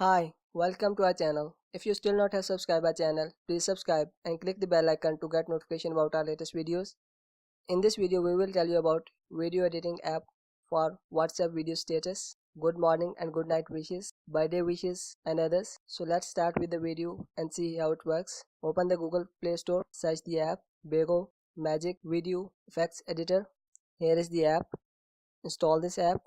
Hi, welcome to our channel. If you still not have subscribed our channel, please subscribe and click the bell icon to get notification about our latest videos. In this video, we will tell you about video editing app for WhatsApp video status, good morning and good night wishes, birthday wishes and others. So let's start with the video and see how it works. Open the Google Play Store, search the app Biugo Magic Video Effects Editor. Here is the app. Install this app.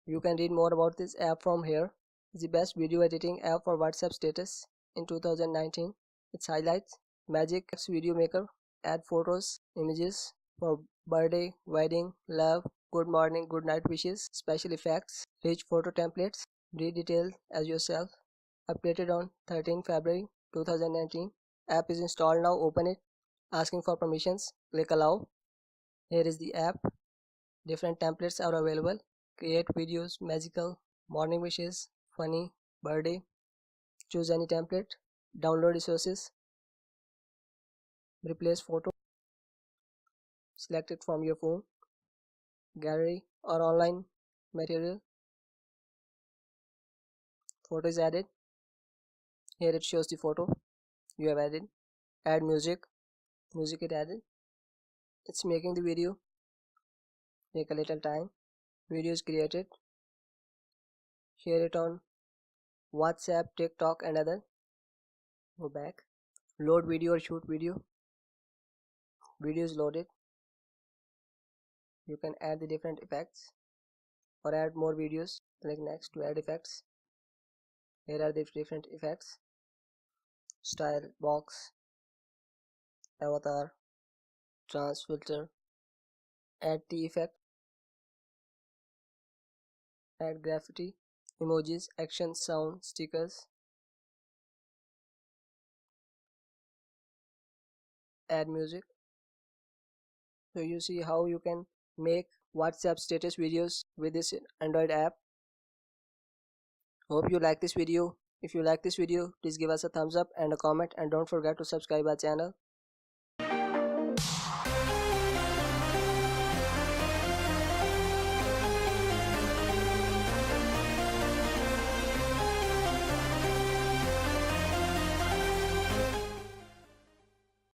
You can read more about this app from here. It's the best video editing app for WhatsApp status in 2019. Its highlights: Magic Video Maker, add photos, images for birthday, wedding, love, good morning, good night wishes, special effects, rich photo templates, read details as yourself. Updated on 13 February 2019. App is installed now. Open it. Asking for permissions. Click allow. Here is the app. Different templates are available. Create videos, magical, morning wishes, funny, birthday. Choose any template. Download resources. Replace photo. Select it from your phone, gallery or online material. Photo is added. Here it shows the photo you have added. Add music. Music is added. It's making the video. Take a little time. Video is created. Share it on WhatsApp, TikTok and other. Go back. Load video or shoot video. Video is loaded. You can add the different effects or add more videos. Click next to add effects. Here are the different effects: style, box, avatar, trans filter. Add the effect. Add graffiti, emojis, action, sound, stickers. Add music. So you see how you can make WhatsApp status videos with this Android app. Hope you like this video. If you like this video, please give us a thumbs up and a comment, and don't forget to subscribe our channel.